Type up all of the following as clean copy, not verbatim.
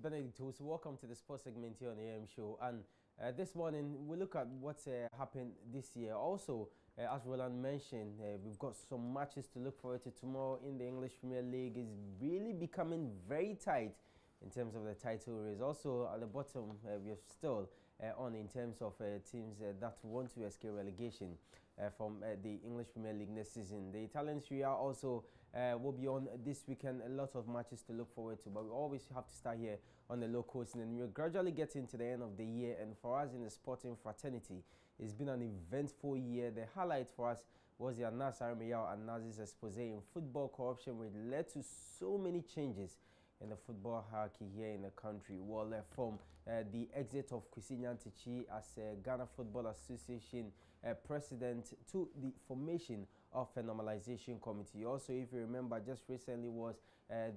Benedict. So welcome to the sports segment here on the AM show. And this morning, we look at what's happened this year. Also, as Roland mentioned, we've got some matches to look forward to tomorrow in the English Premier League. Is really becoming very tight in terms of the title race. Also, at the bottom, we're still on in terms of teams that want to escape relegation from the English Premier League next season. The Italian Serie A also will be on this weekend. A lot of matches to look forward to, but we always have to start here on the low coast, and then we're gradually getting to the end of the year. And for us in the sporting fraternity, it's been an eventful year. The highlight for us was the Anas Arameyao and Nazis expose in football corruption, which led to so many changes in the football hierarchy here in the country. Well, from the exit of Kwesi Nyantakyi as Ghana Football Association president to the formation of a normalization committee. Also, if you remember, just recently was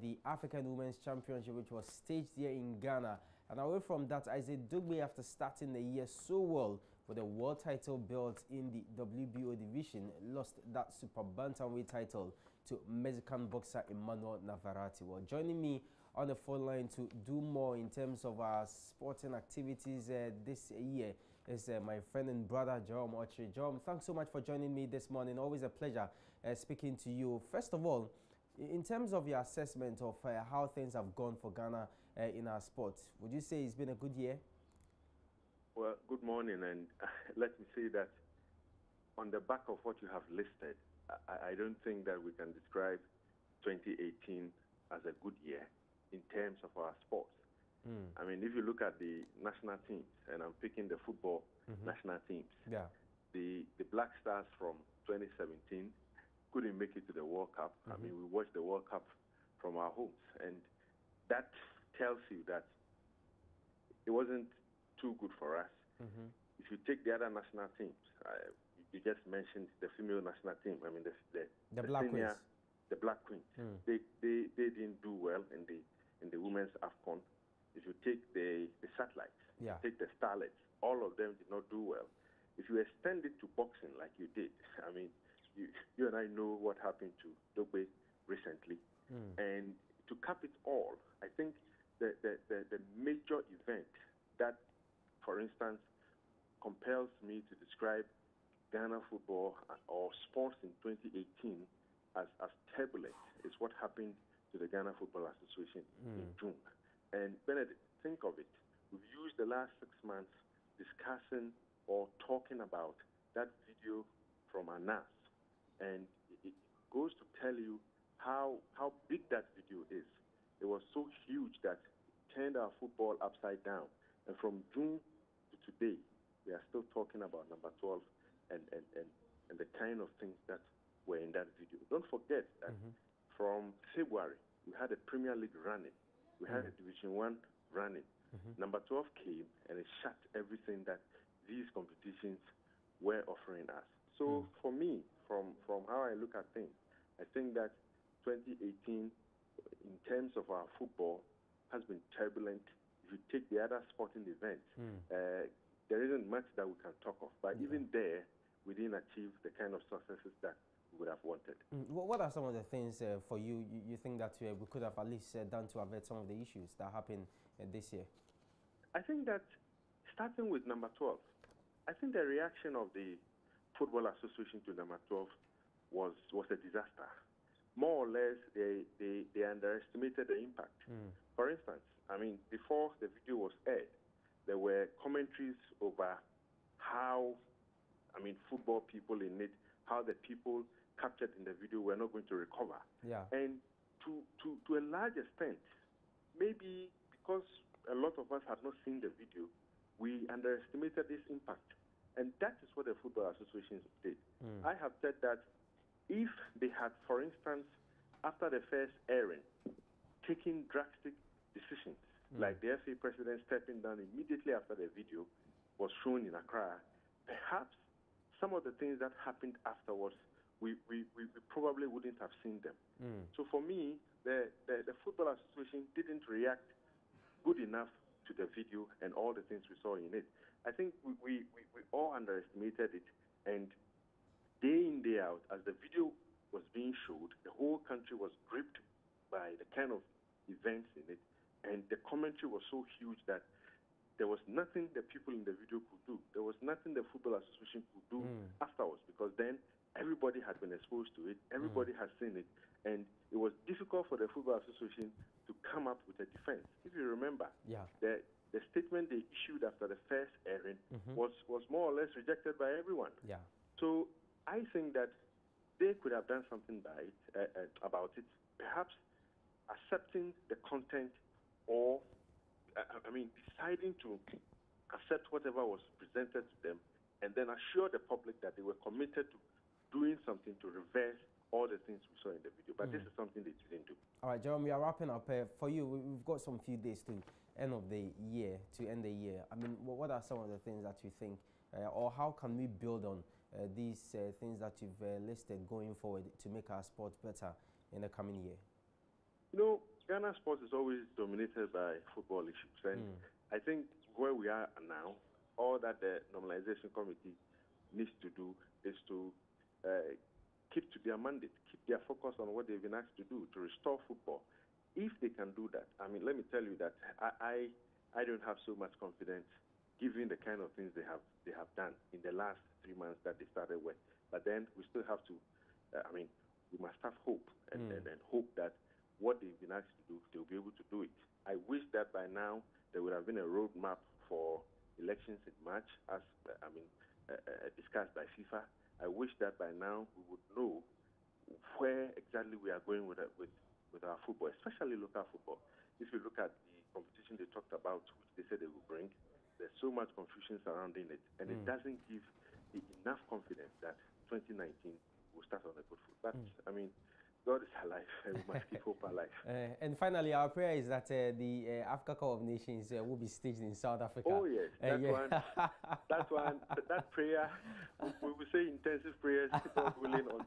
the African Women's Championship, which was staged here in Ghana. And away from that, Isaac Dugbe, after starting the year so well with a world title belt in the WBO division, lost that super bantamweight title to Mexican boxer Emmanuel Navarrete. Well, joining me on the phone line to do more in terms of our sporting activities this year is my friend and brother, Jerome Ochi. Jerome, thanks so much for joining me this morning. Always a pleasure speaking to you. First of all, in terms of your assessment of how things have gone for Ghana in our sport, would you say it's been a good year? Well, good morning, and let me say that on the back of what you have listed, I don't think that we can describe 2018 as a good year in terms of our sports. I mean, if you look at the national teams, and I'm picking the football national teams, the Black Stars from 2017 couldn't make it to the World Cup. I mean, we watched the World Cup from our homes, and that tells you that it wasn't too good for us. If you take the other national teams, you just mentioned the female national team. I mean, the Black senior, Queens. The Black Queens. They didn't do well in the women's AFCON. If you take the satellites, take the starlets, all of them did not do well. If you extend it to boxing like you did, I mean, you and I know what happened to Dogbe recently. And to cap it all, I think the major event that, for instance, compels me to describe Ghana football or sports in 2018 as turbulent is what happened to the Ghana Football Association in June. And Benedict, think of it. We've used the last 6 months discussing or talking about that video from Anas. And it goes to tell you how big that video is. It was so huge that it turned our football upside down. And from June to today, we are still talking about number 12 and the kind of things that were in that video. Don't forget that from February, we had a Premier League running. We had a Division 1 running. Number 12 came and it shut everything that these competitions were offering us. So for me, from how I look at things, I think that 2018, in terms of our football, has been turbulent. If you take the other sporting events, there isn't much that we can talk of. But even there, we didn't achieve the kind of successes that we would have wanted. What are some of the things for you think that we could have at least done to avert some of the issues that happened this year? I think that starting with number 12, I think the reaction of the Football Association to number 12 was a disaster. More or less, they underestimated the impact. For instance, I mean, before the video was aired, there were commentaries over how, I mean, football people in it, how the people captured in the video were not going to recover. And to a large extent, maybe because a lot of us had not seen the video, we underestimated this impact. And that is what the Football Association did. I have said that if they had, for instance, after the first airing, taken drastic decisions, like the FA president stepping down immediately after the video was shown in Accra, perhaps some of the things that happened afterwards, we probably wouldn't have seen them. So for me, the Football Association didn't react good enough to the video and all the things we saw in it. I think we all underestimated it, and day in, day out, as the video was being showed, the whole country was gripped by the kind of events in it, And the commentary was so huge that there was nothing the people in the video could do. There was nothing the Football Association could do afterwards, because then everybody had been exposed to it, everybody had seen it, and it was difficult for the Football Association to come up with a defense. If you remember, the statement they issued after the first airing was more or less rejected by everyone. So I think that they could have done something about it, perhaps accepting the content, or deciding to accept whatever was presented to them, and then assure the public that they were committed to doing something to reverse all the things we saw in the video. But this is something they didn't do. All right, Jerome, we are wrapping up. For you, we've got some few days to end the year. I mean, what are some of the things that you think, or how can we build on these things that you've listed going forward to make our sport better in the coming year? You know, Ghana sports is always dominated by football issues, and I think where we are now, all that the normalization committee needs to do is to keep to their mandate, keep their focus on what they've been asked to do to restore football. If they can do that, I mean, let me tell you that I don't have so much confidence, given the kind of things they have done in the last 3 months that they started with. But then we still have to, we must have hope and hope that what they've been asked to do, they'll be able to do it. I wish that by now there would have been a roadmap for elections in March, as discussed by FIFA. I wish that by now we would know where exactly we are going with our football, especially local football. If you look at the competition they talked about, which they said they will bring, there's so much confusion surrounding it, and it doesn't give enough confidence that 2019 will start on a good foot. But God is alive, and we must keep hope alive. And finally, our prayer is that the Africa Cup of Nations will be staged in South Africa. Oh yes, that prayer, we will say intensive prayers, God willing, on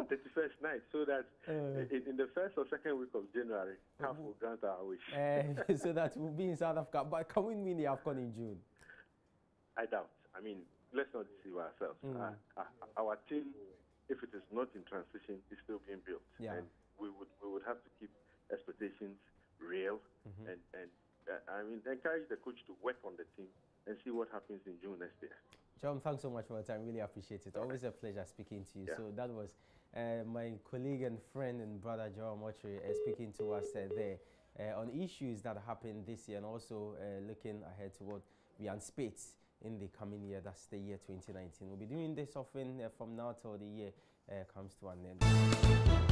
31st night, so that in the first or second week of January, CAF will grant our wish. So that we'll be in South Africa. But can we win the AFCON in June? I doubt. Let's not deceive ourselves. Our team, if it is not in transition, is still being built, and we would have to keep expectations real, and encourage the coach to work on the team and see what happens in June next year. John, thanks so much for your time. Really appreciate it. Always a pleasure speaking to you. So that was my colleague and friend and brother Jerome Ochre speaking to us there on issues that happened this year, and also looking ahead to what we anticipate in the coming year. That's the year 2019. We'll be doing this often from now till the year comes to an end.